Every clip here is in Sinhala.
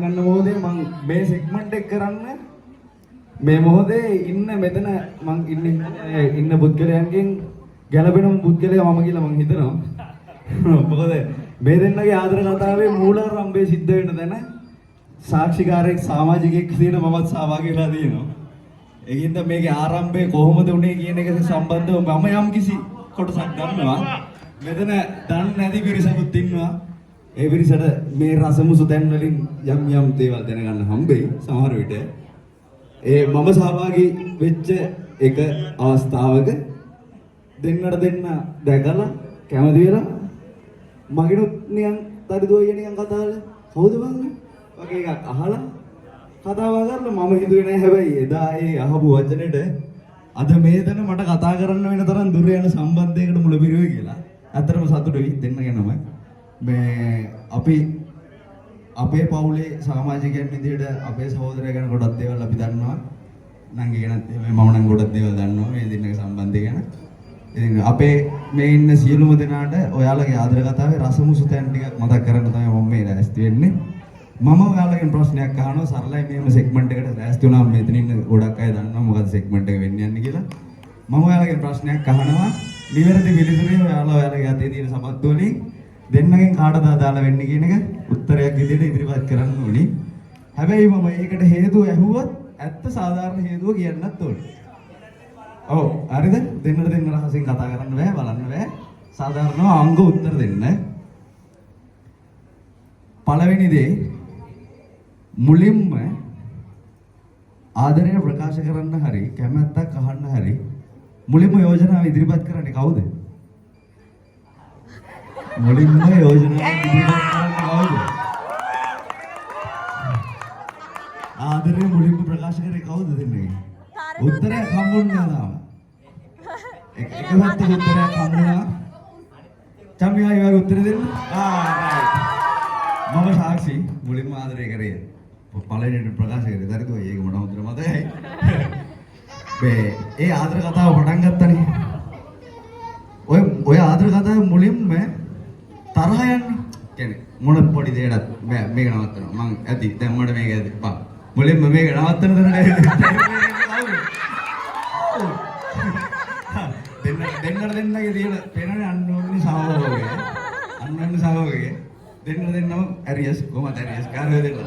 ගන්න මොහොතේ මම මේ සෙග්මන්ට් එක කරන්න මේ මොහොතේ ඉන්න මෙතන මම ඉන්න පුද්ගලයන්ගෙන් ගැළපෙනම පුද්ගලයා මම කියලා මම හිතනවා. මොකද මේ දෙන්නගේ ආදර කතාවේ මූලාරම්භය සිද්ධ වෙන තැන සාක්ෂිකාරයෙක් සමාජිකයෙක් විදිහට මමත් සහභාගී වෙලා තියෙනවා. ඒකින්ද මේකේ ආරම්භය කොහොමද උනේ කියන එක සම්බන්ධව මම යම් කිසි කොටසක් ගන්නවා. මෙතන දන්නේ නැති පිරිසකුත් ඉන්නවා. ඒ පිරිසට මේ රසමුසු තැන් වලින් යම් දේවල් දැනගන්න හම්බෙයි සමහර විට. ඒ මම සහභාගී වෙච්ච එක අවස්ථාවක දෙන්නට දෙන්න දැකලා කැමති වෙලා මගිනුත් නිකන් තරිදුවයි නිකන් කතා කරලා කවුද බං වගේ එකක් අහලා කතාව කරලා මම හිතුවේ නෑ හැබැයි එදා ඒ අහපු වචනෙට අද මේතන මට කතා කරන්න වෙන තරම් දුර යන සම්බන්ධයකට මුල පිරුවේ කියලා. ඇත්තටම සතුටුයි දෙන්න ගැනම. මේ අපි අපේ පවුලේ සමාජිකයන් විදිහට අපේ සහෝදරය ගැන ගොඩක් දේවල් අපි දන්නවා. නංගි ගැනත් මම නම් ගොඩක් දේවල් දන්නවා මේ දෙන්නගේ සම්බන්ධය ගැන. ඉතින් අපේ මේ ඉන්න සියලුම දෙනාට ඔයාලගේ ආදර කතාවේ රසමුසු තැන් ටිකක් මතක් කරන්න තමයි මම මේ ලෑස්ති වෙන්නේ. මම ඔයාලගෙන් ප්‍රශ්නයක් අහනවා සරලයි මේම සෙග්මන්ට් එකට ලෑස්ති වුණාම මෙතන ඉන්න ගොඩක් අය දන්නවා මොකද සෙග්මන්ට් එක වෙන්නේ යන්නේ කියලා. මම ඔයාලගෙන් ප්‍රශ්නයක් අහනවා නිවැරදි පිළිතුරේ ඔයාලා ඔයාලගේ අතේ තියෙන සපත්තු වලින් දෙන්නගෙන් කාටද අදාළ වෙන්නේ කියන එක උත්තරයක් විදිහට ඉදිරිපත් කරන්න ඕනි. හැබැයි මම ඒකට හේතුව ඇහුවොත් ඇත්ත සාධාරණ හේතුව කියන්නත් ඕනේ. ඔව් හරිද? දෙන්නට දෙන්න රහසින් කතා කරන්න බෑ බලන්න බෑ. සාධාරණව අංග උත්තර දෙන්න. පළවෙනි දේ මුලින්ම ආදරය ප්‍රකාශ කරන්න හරි කැමැත්තක් අහන්න හරි මුලින්ම යෝජනාව ඉදිරිපත් කරන්නේ කවුද? මුලින්ම යෝජනාව ඉදිරිපත් කරන්නේ කවුද? ආදරය මුලින්ම ප්‍රකාශ කරේ කවුද දෙන්නේ? උත්තරයක් හම්බුන්නේ නැහැ. එකවත් උත්තරයක් හම්බුණා. චම්මියා ඊවර උත්තර දෙන්න. මම සාක්ෂි මුලින්ම ආදරය කරේ. පළවෙනිට ප්‍රකාශ කරේ දරිතෝ ඒක මට හොඳට මතකයි. ඒ ආදර කතාව පටන් ගත්තනේ. ඔය ආදර කතාව මුලින්ම තරහ යන්නේ. කියන්නේ මොන පොඩි දෙයකට මේක නවත්තනවා. මං ඇති දැන් මට මේක ඇති. බා මුලින්ම මේක නවත්තන දෙන්නගේ තියෙන පේනනේ අන්නෝන්නේ සහෝදරය. අන්නෝන්නේ සහෝදරය. දෙන්නම ඇරියස් කොහමද ඇරියස් කාර්යය දෙන්න.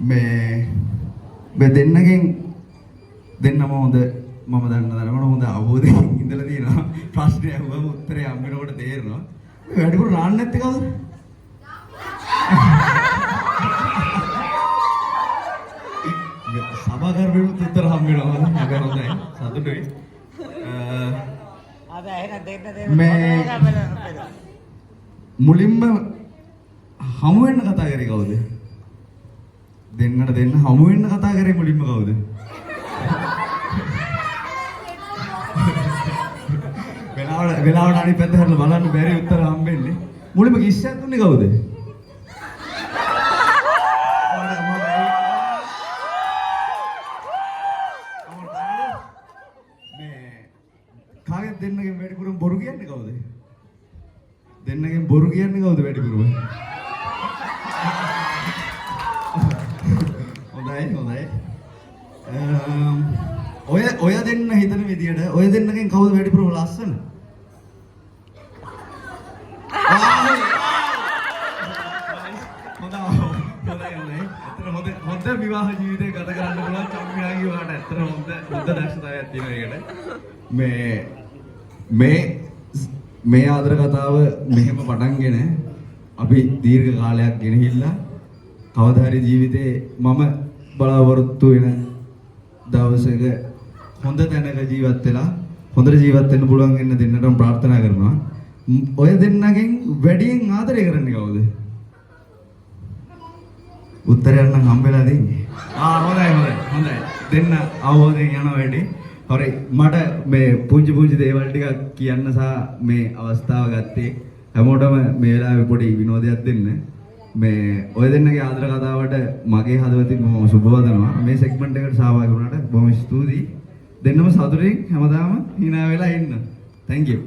මේ දෙන්නගෙන් දෙන්නම හොඳ මම දන්නවද හොඳ අවබෝධයෙන් ඉඳලා තියෙනවා. ප්‍රශ්නය අහුවම උත්තරය හම්බෙනකොට තේරෙනවා. මේ වැඩිපුර රාන්න නැත්තේ කවුද? සභාගාර වලට උත්තර හම්බෙනවා. මග හොඳයි. සතුටුයි. මුලින්ම හමු වෙන්න කතා කරේ කවුද? දෙන්නට දෙන්න හමු වෙන්න කතා කරේ මුලින්ම කවුද? වෙලාවට අනිත් පැත්ත හැරලා බලන්න බැරි උත්තර හම්බෙන්නේ. මුලින්ම කිස්සයක් දුන්නේ කවුද? කාගෙන් දෙන්නගෙන් වැඩිපුරම බොරු කියන්නේ කවුද? දෙන්නගෙන් බොරු කියන්නේ කවුද වැඩිපුරම? හොඳයි. ඔය දෙන්න හිතන විදියට ඔය දෙන්නගෙන් කවුද වැඩිපුරම ලස්සන? හොඳ විවාහ ජීවිතයක් ගත කරන්න පුළුවන් චම්මියාගේ වාට ඇත්තට හොඳ දක්ෂතාවයක් තියෙනවා ඒකට. මේ ආදර කතාව මෙහෙම පටන්ගෙන අපි දීර්ඝ කාලයක් ගෙනහිල්ලා කවදා හරි ජීවිතේ මම බලාපොරොත්තු වෙන දවසක හොඳ තැනක ජීවත් වෙලා හොඳට ජීවත් වෙන්න පුළුවන් වෙන්න දෙන්නටම ප්‍රාර්ථනා කරනවා. ඔය දෙන්නගෙන් වැඩියෙන් ආදරය කරන්නේ කවුද? උත්තරයක් නම් හම්බෙලා දෙන්නේ. හොඳයි. දෙන්න අවබෝධයෙන් යන වැඩි. හරි මට මේ පුංචි දේවල් ටිකක් කියන්න සහ මේ අවස්ථාව ගත්තේ හැමෝටම මේ වෙලාවේ පොඩි විනෝදයක් දෙන්න. මේ ඔය දෙන්නගේ ආදර කතාවට මගේ හදවතින් මම සුබවදනවා. මේ සෙග්මන්ට් එකට සහභාගී වුණාට බොහොම ස්තුතියි. දෙන්නම සතුටින් හැමදාම hina වෙලා ඉන්න. Thank you.